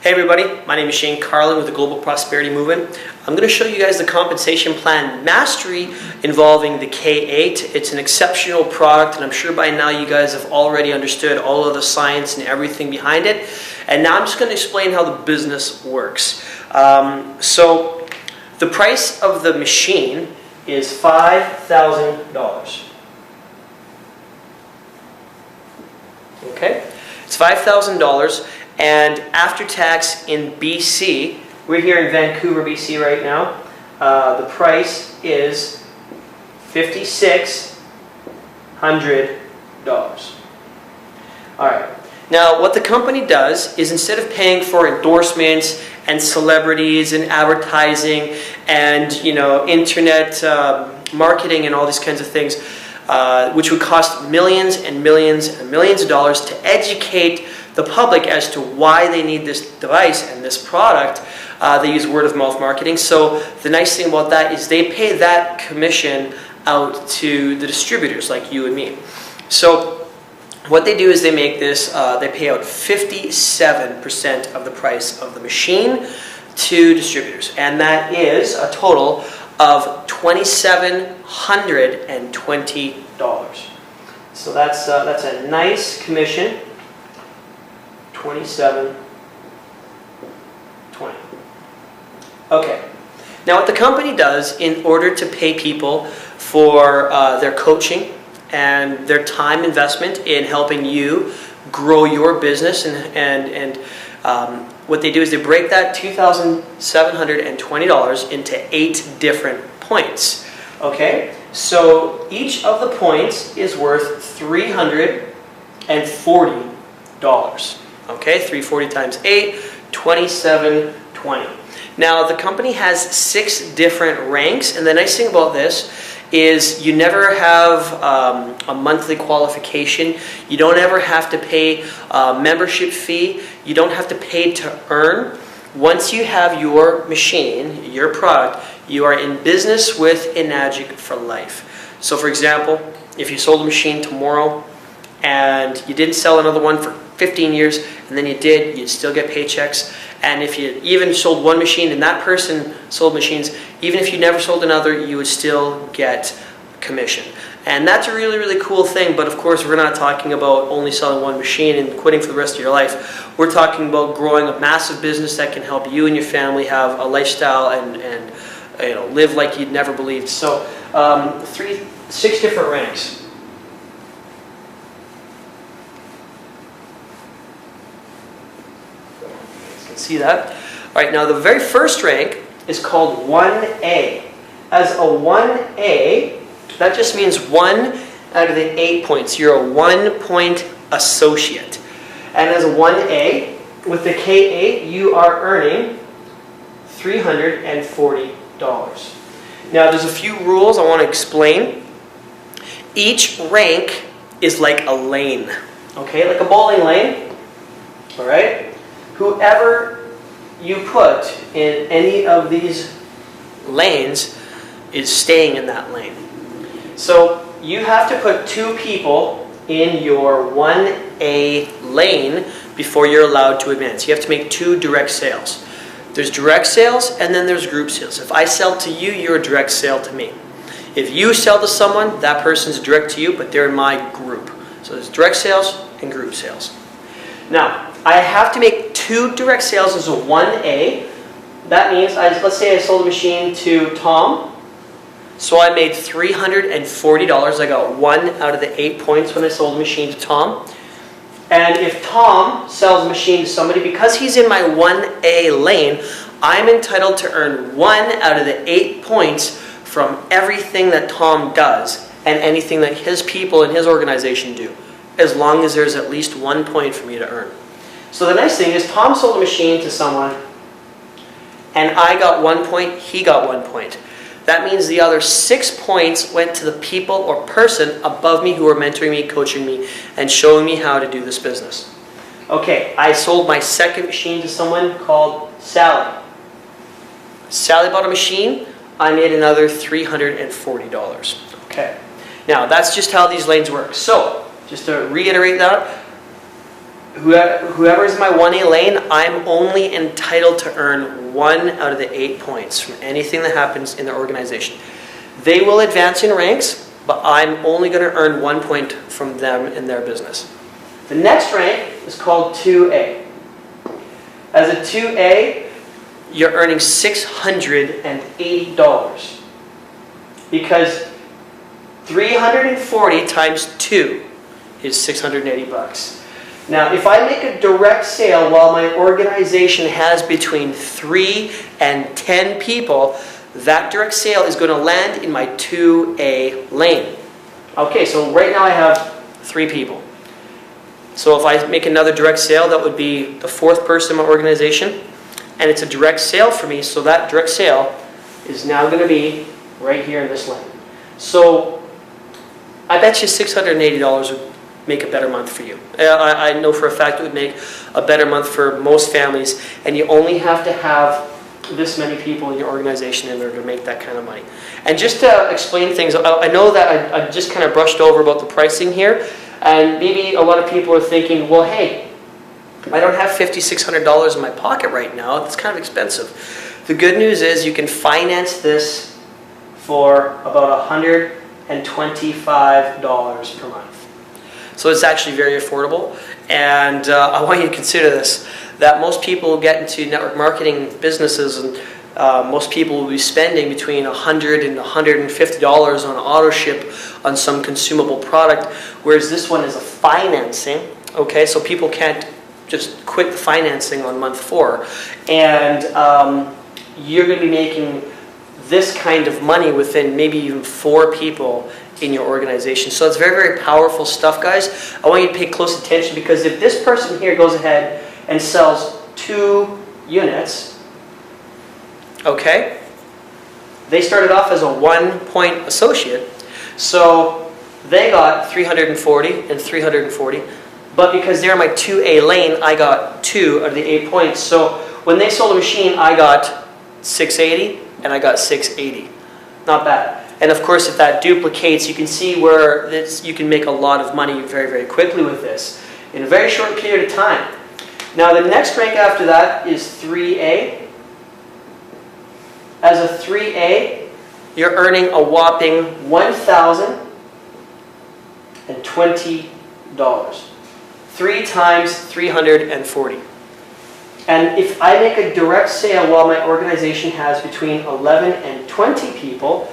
Hey everybody, my name is Shane Carlin with the Global Prosperity Movement. I'm going to show you guys the compensation plan mastery involving the K8. It's an exceptional product, and I'm sure by now you guys have already understood all of the science and everything behind it. And now I'm just going to explain how the business works. So the price of the machine is $5,000. Okay, it's $5,000. And after tax in BC, we're here in Vancouver, BC right now, the price is $5,600. Alright, now what the company does is instead of paying for endorsements and celebrities and advertising and internet marketing and all these kinds of things, which would cost millions and millions and millions of dollars to educate the public as to why they need this device and this product, they use word of mouth marketing. So the nice thing about that is they pay that commission out to the distributors like you and me. So what they do is they make this, they pay out 57% of the price of the machine to distributors, and that is a total of $2,720. So that's a nice commission. 27.20. Okay. Now what the company does in order to pay people for their coaching and their time investment in helping you grow your business and what they do is they break that $2,720 into 8 different points. Okay? So each of the points is worth $340. Okay, 340 times 8, 2720. Now the company has 6 different ranks, and the nice thing about this is you never have a monthly qualification. You don't ever have to pay a membership fee. You don't have to pay to earn. Once you have your machine, your product, you are in business with Enagic for life. So for example, if you sold a machine tomorrow and you didn't sell another one for 15 years, and then you did, you'd still get paychecks. And if you even sold one machine and that person sold machines, even if you never sold another, you would still get commission. And that's a really, really cool thing, but of course we're not talking about only selling one machine and quitting for the rest of your life. We're talking about growing a massive business that can help you and your family have a lifestyle and live like you'd never believed. So 6 different ranks. See that? Alright, now the very first rank is called 1A. As a 1A, that just means 1 out of the 8 points. You're a 1-point associate. And as a 1A, with the K8, you are earning $340. Now there's a few rules I want to explain. Each rank is like a lane. Okay, like a bowling lane. Alright? Whoever you put in any of these lanes is staying in that lane. So you have to put 2 people in your 1A lane before you're allowed to advance. You have to make 2 direct sales. There's direct sales and then there's group sales. If I sell to you, you're a direct sale to me. If you sell to someone, that person's direct to you, but they're in my group. So there's direct sales and group sales. Now, I have to make 2 direct sales as a 1A. That means, let's say I sold a machine to Tom. So I made $340. I got 1 out of the 8 points when I sold a machine to Tom. And if Tom sells a machine to somebody, because he's in my 1A lane, I'm entitled to earn 1 out of the 8 points from everything that Tom does and anything that his people in his organization do, as long as there's at least 1 point for me to earn. So the nice thing is Tom sold a machine to someone and I got 1 point, he got 1 point. That means the other 6 points went to the people or person above me who are mentoring me, coaching me, and showing me how to do this business. Okay, I sold my second machine to someone called Sally. Sally bought a machine, I made another $340. Okay, now that's just how these lanes work. So, just to reiterate that, whoever is my 1A lane, I'm only entitled to earn 1 out of the 8 points from anything that happens in the organization. They will advance in ranks, but I'm only going to earn 1 point from them in their business. The next rank is called 2A. As a 2A, you're earning $680 because 340 times 2 is 680 bucks. Now, if I make a direct sale while my organization has between 3 and 10 people, that direct sale is going to land in my 2A lane. Okay, so right now I have 3 people. So if I make another direct sale, that would be the 4th person in my organization, and it's a direct sale for me, so that direct sale is now going to be right here in this lane. So I bet you $680 would make a better month for you. I know for a fact it would make a better month for most families, and you only have to have this many people in your organization in order to make that kind of money. And just to explain things, I know that I just kind of brushed over about the pricing here, and maybe a lot of people are thinking, well, hey, I don't have $5,600 in my pocket right now. It's kind of expensive. The good news is you can finance this for about $125 per month. So it's actually very affordable, and I want you to consider this, that most people who get into network marketing businesses, and most people will be spending between $100 and $150 on auto ship on some consumable product, whereas this one is a financing, okay, so people can't just quit the financing on month 4, and you're going to be making this kind of money within maybe even 4 people in your organization. So it's very, very powerful stuff, guys. I want you to pay close attention, because if this person here goes ahead and sells 2 units, okay, they started off as a 1-point associate, so they got 340 and 340, but because they're in my 2A lane, I got 2 out of the 8 points. So when they sold a machine, I got 680 and I got 680. Not bad. And of course, if that duplicates, you can see where you can make a lot of money very, very quickly with this in a very short period of time. Now, the next rank after that is 3A. As a 3A, you're earning a whopping $1,020. 3 times 340. And if I make a direct sale while my organization has between 11 and 20 people,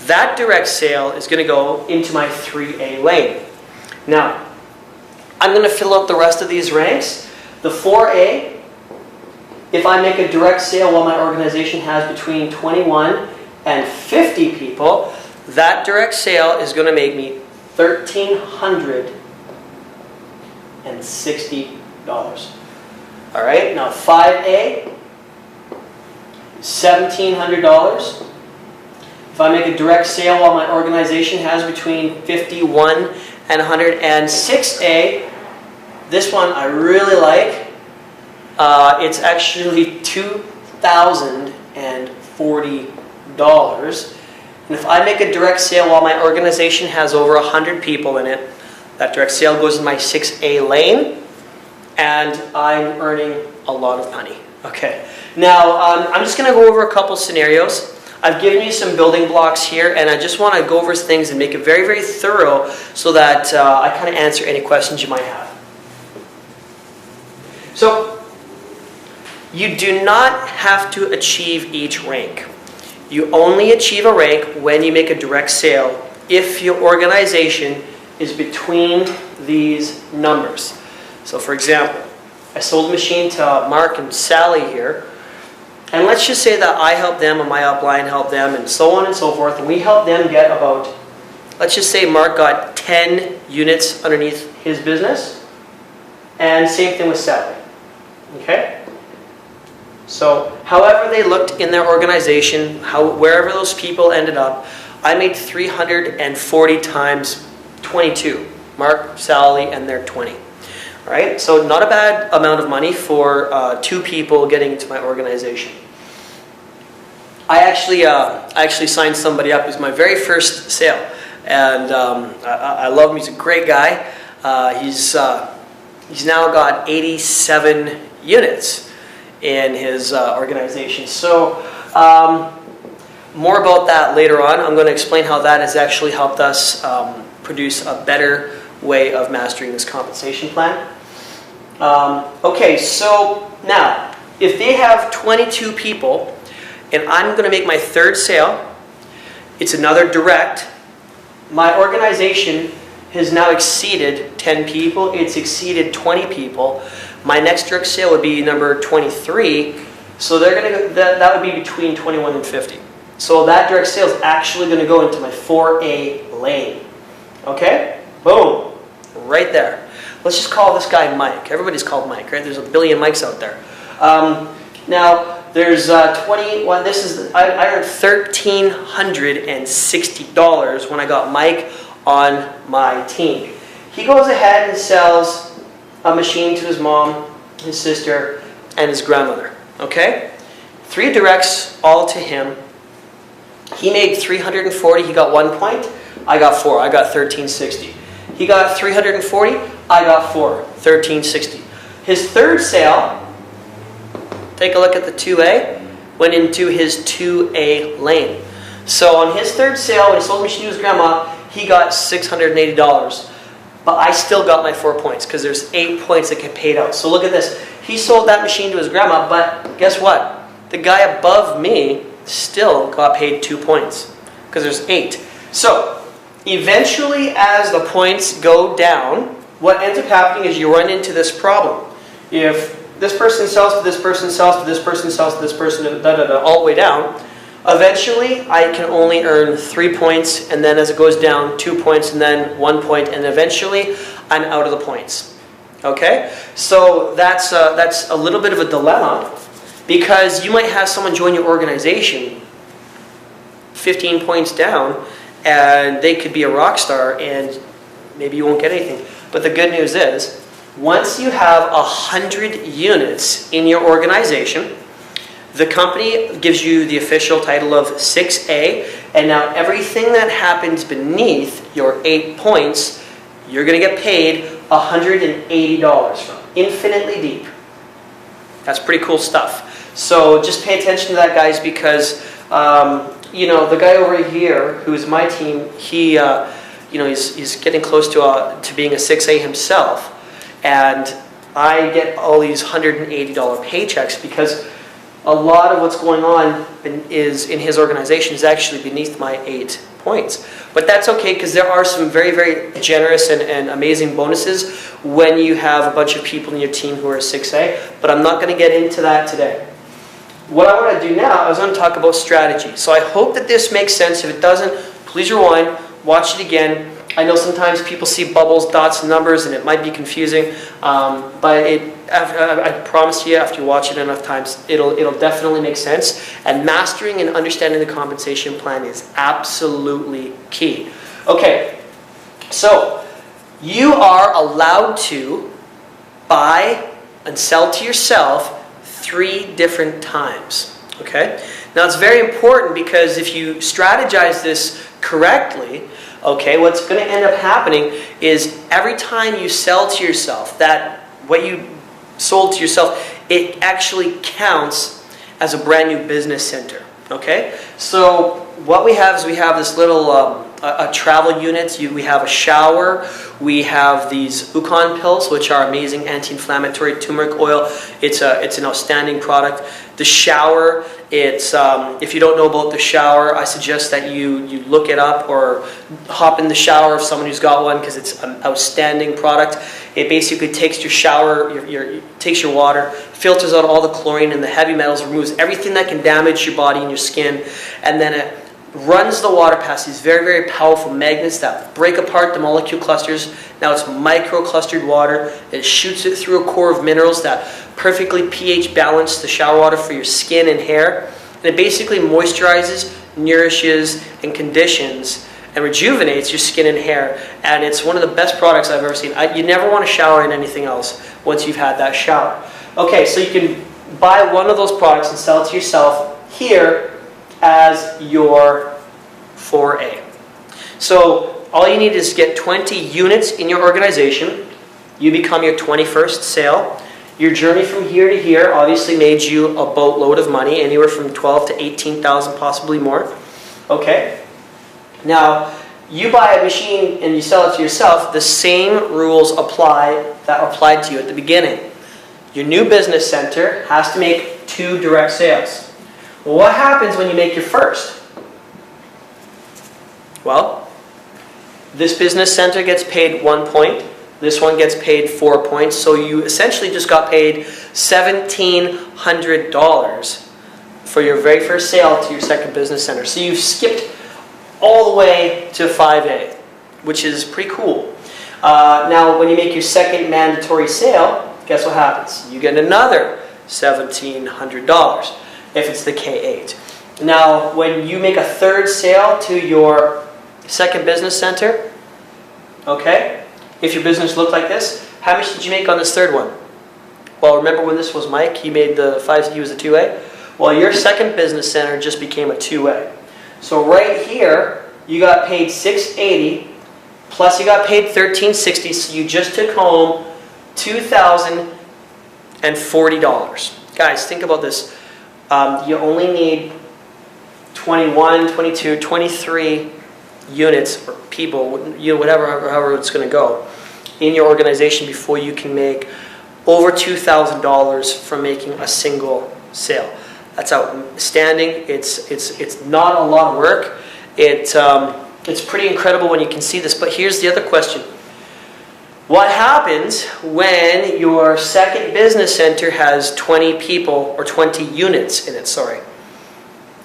that direct sale is going to go into my 3A lane. Now, I'm going to fill out the rest of these ranks. The 4A, if I make a direct sale while my organization has between 21 and 50 people, that direct sale is going to make me $1,360. All right, now 5A, $1,700. If I make a direct sale while my organization has between 51 and 100, and 6A, this one I really like. It's actually $2,040. And if I make a direct sale while my organization has over 100 people in it, that direct sale goes in my 6A lane, and I'm earning a lot of money. Okay, now I'm just going to go over a couple scenarios. I've given you some building blocks here, and I just want to go over things and make it very, very thorough so that I kind of answer any questions you might have. So, you do not have to achieve each rank. You only achieve a rank when you make a direct sale if your organization is between these numbers. So for example, I sold a machine to Mark and Sally here, and let's just say that I helped them and my upline helped them and so on and so forth, and we helped them get about, let's just say Mark got 10 units underneath his business, and same thing with Sally. Okay? So however they looked in their organization, wherever those people ended up, I made 340 times 22. Mark, Sally, and their 20. All right? So not a bad amount of money for 2 people getting into my organization. I actually signed somebody up. It was my very first sale, and I love him. He's a great guy. He's now got 87 units in his organization. So more about that later on. I'm going to explain how that has actually helped us produce a better way of mastering this compensation plan. Okay, so now, if they have 22 people, and I'm going to make my third sale, it's another direct, my organization has now exceeded 10 people, it's exceeded 20 people. My next direct sale would be number 23, so they're going to that would be between 21 and 50. So that direct sale is actually going to go into my 4A lane. Okay? Boom. Right there. Let's just call this guy Mike. Everybody's called Mike, right? There's a billion Mikes out there. Now, there's 21. This is I earned $1,360 when I got Mike on my team. He goes ahead and sells a machine to his mom, his sister, and his grandmother. Okay? 3 directs all to him. He made 340. He got 1 point. I got 4. I got 1360. He got 340. I got 4. 1360. His third sale, take a look at the 2A, went into his 2A lane. So on his third sale, when he sold the machine to his grandma, he got $680. But I still got my 4 points because there's 8 points that get paid out. So look at this. He sold that machine to his grandma, but guess what? The guy above me still got paid 2 points because there's 8. So eventually, as the points go down, what ends up happening is you run into this problem. If this person sells to this person, sells to this person, sells to this person, all the way down, eventually I can only earn 3 points, and then as it goes down, 2 points, and then 1 point, and eventually I'm out of the points. Okay? So that's a little bit of a dilemma, because you might have someone join your organization 15 points down, and they could be a rock star, and maybe you won't get anything. But the good news is, once you have 100 units in your organization, the company gives you the official title of 6A, and now everything that happens beneath your 8 points, you're going to get paid $180 from. Infinitely deep. That's pretty cool stuff. So just pay attention to that, guys, because the guy over here, who's my team, he, he's getting close to being a 6A himself, and I get all these $180 paychecks because a lot of what's going on in his organization is actually beneath my 8 points. But that's okay, because there are some very, very generous and amazing bonuses when you have a bunch of people in your team who are 6A, but I'm not going to get into that today. What I want to do now is I'm going to talk about strategy. So I hope that this makes sense. If it doesn't, please rewind, watch it again. I know sometimes people see bubbles, dots, and numbers, and it might be confusing, but I promise you, after you watch it enough times, it'll definitely make sense. And mastering and understanding the compensation plan is absolutely key. Okay, so you are allowed to buy and sell to yourself 3 different times. Okay? Now it's very important, because if you strategize this correctly, okay, what's going to end up happening is every time you sell to yourself, that what you sold to yourself, it actually counts as a brand new business center. Okay? So what we have is we have this little a travel unit. We have a shower. We have these Ukon pills, which are amazing anti-inflammatory turmeric oil. It's an outstanding product. The shower, it's if you don't know about the shower, I suggest that you look it up or hop in the shower of someone who's got one, because it's an outstanding product. It basically takes your shower, takes your water, filters out all the chlorine and the heavy metals, removes everything that can damage your body and your skin, and then it runs the water past these very, very powerful magnets that break apart the molecule clusters. Now it's micro-clustered water. It shoots it through a core of minerals that perfectly pH balance the shower water for your skin and hair. And it basically moisturizes, nourishes, and conditions and rejuvenates your skin and hair. And it's one of the best products I've ever seen. You never want to shower in anything else once you've had that shower. Okay, so you can buy one of those products and sell it to yourself here as your 4A. So all you need is get 20 units in your organization. You become your 21st sale. Your journey from here to here obviously made you a boatload of money, anywhere from 12 to 18,000, possibly more. Okay? Now, you buy a machine and you sell it to yourself, the same rules apply that applied to you at the beginning. Your new business center has to make 2 direct sales. Well, what happens when you make your first? Well, this business center gets paid 1 point. This one gets paid 4 points. So you essentially just got paid $1,700 for your very first sale to your second business center. So you've skipped all the way to 5A, which is pretty cool. Now, when you make your second mandatory sale, guess what happens? You get another $1,700 if it's the K8. Now, when you make a third sale to your second business center, okay, if your business looked like this, how much did you make on this third one? Well, remember when this was Mike, he made the 5, he was a 2A? Well, your second business center just became a 2A. So right here, you got paid $680, plus you got paid $1,360, so you just took home $2,040. Guys, think about this. You only need 21, 22, 23 units or people, however it's going to go in your organization before you can make over $2,000 from making a single sale. That's outstanding. It's not a lot of work. It's pretty incredible when you can see this. But here's the other question. What happens when your second business center has 20 people or 20 units in it, sorry.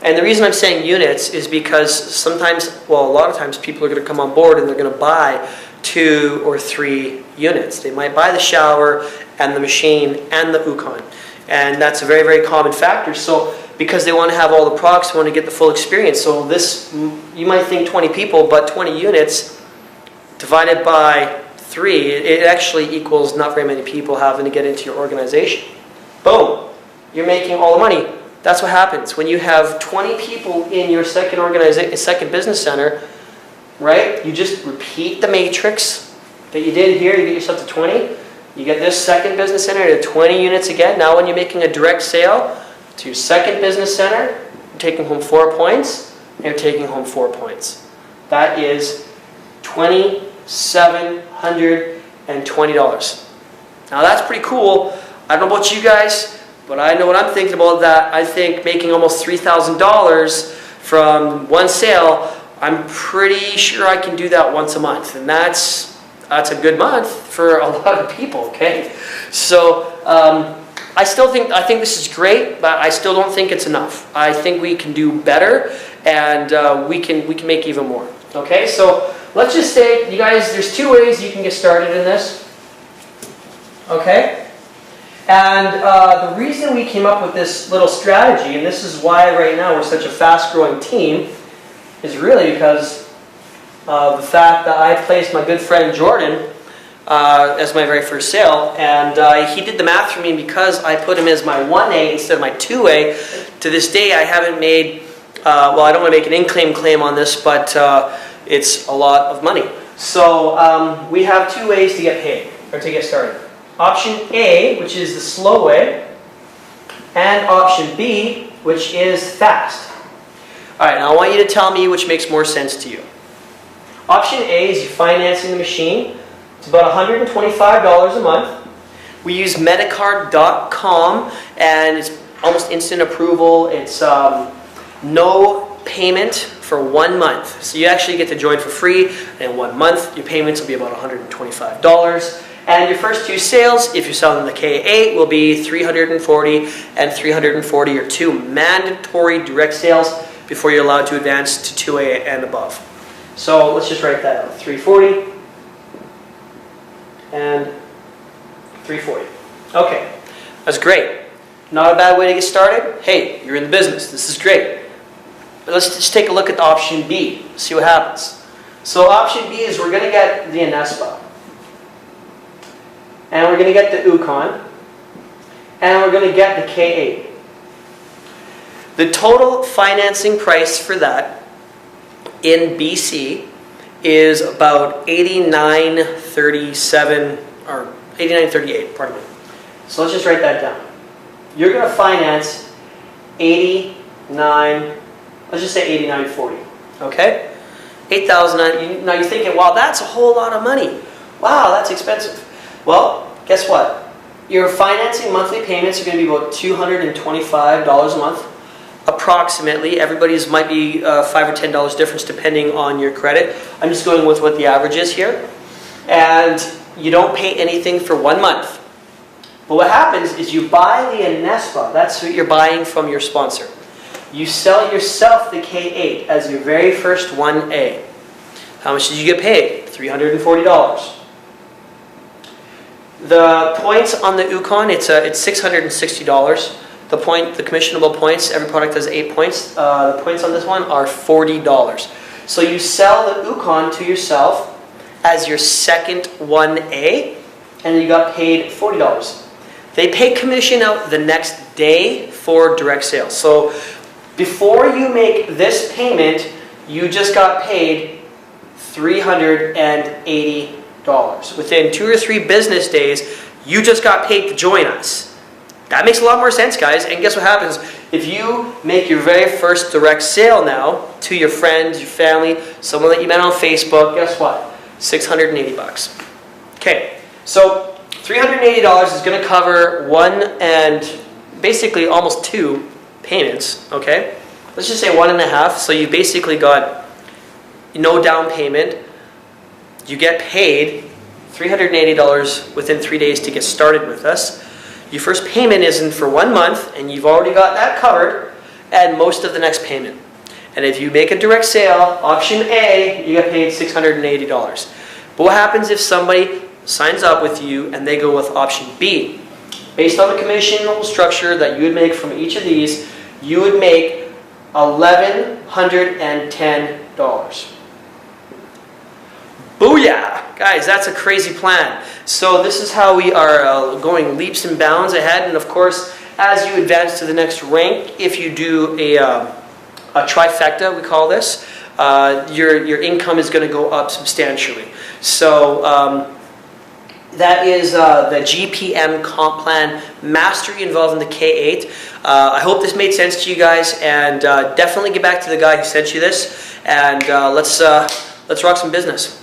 And the reason I'm saying units is because sometimes, well, a lot of times people are going to come on board and they're going to buy 2 or 3 units. They might buy the shower and the machine and the Ukon. And that's a very, very common factor. So because they want to have all the products, they want to get the full experience. So this, you might think 20 people, but 20 units divided by 3, it actually equals not very many people having to get into your organization. Boom. You're making all the money. That's what happens. When you have 20 people in your second business center, right? You just repeat the matrix that you did here. You get yourself to 20. You get this second business center to 20 units again. Now when you're making a direct sale to your second business center, you're taking home 4 points, and you're taking home 4 points. That is $2,720. Now that's pretty cool. I don't know about you guys, but I know what I'm thinking about that. I think making almost $3,000 from one sale, I'm pretty sure I can do that once a month. And that's a good month for a lot of people, okay? So I think this is great, but I still don't think it's enough. I think we can do better, and we can make even more, okay? So let's just say, you guys, there's 2 ways you can get started in this, okay? And the reason we came up with this little strategy, and this is why right now we're such a fast-growing team, is really because of the fact that I placed my good friend Jordan as my very first sale, and he did the math for me because I put him as my 1A instead of my 2A. To this day, I haven't made, well, I don't want to make an in-claim claim on this, but it's a lot of money. So we have 2 ways to get paid, or to get started. Option A, which is the slow way, and option B, which is fast. All right, now I want you to tell me which makes more sense to you. Option A is you financing the machine. It's about $125 a month. We use Medicard.com, and it's almost instant approval. It's no payment for 1 month. So you actually get to join for free, and in 1 month, your payments will be about $125. And your first 2 sales, if you're selling the K8, will be $340 and $340, or 2 mandatory direct sales before you're allowed to advance to 2A and above. So let's just write that out. 340 and 340. Okay, that's great. Not a bad way to get started. Hey, you're in the business. This is great. But let's just take a look at the option B. See what happens. So option B is we're going to get the Anespa. And we're going to get the Ukon. And we're going to get the K8. The total financing price for that in BC is about $89.37, or 89.38, pardon me. So let's just write that down. You're going to finance 89, let's just say 89.40, okay? 8,000, now you're thinking, wow, that's a whole lot of money. Wow, that's expensive. Well, guess what? Your financing monthly payments are going to be about $225 a month, approximately. Everybody's might be $5 or $10 difference depending on your credit. I'm just going with what the average is here. And you don't pay anything for 1 month. But what happens is you buy the Anespa. That's what you're buying from your sponsor. You sell yourself the K8 as your very first 1A. How much did you get paid? $340. The points on the Ukon, it's $660. The commissionable points, every product has 8 points. The points on this one are $40. So you sell the Ukon to yourself as your second 1A, and you got paid $40. They pay commission out the next day for direct sales. So before you make this payment, you just got paid $380. Within 2 or 3 business days, you just got paid to join us. That makes a lot more sense, guys. And guess what happens? If you make your very first direct sale now to your friends, your family, someone that you met on Facebook, guess what? $680. Okay, so $380 is going to cover 1 and basically almost 2 payments, okay? Let's just say 1.5. So you basically got no down payment. You get paid $380 within 3 days to get started with us. Your first payment isn't for 1 month, and you've already got that covered, and most of the next payment. And if you make a direct sale, option A, you get paid $680. But what happens if somebody signs up with you and they go with option B? Based on the commissional structure that you would make from each of these, you would make $1,110. Booyah! Guys, that's a crazy plan. So this is how we are going leaps and bounds ahead. And of course, as you advance to the next rank, if you do a trifecta, we call this, your income is going to go up substantially. So that is the GPM comp plan mastery involved in the K8. I hope this made sense to you guys, and definitely get back to the guy who sent you this, and let's rock some business.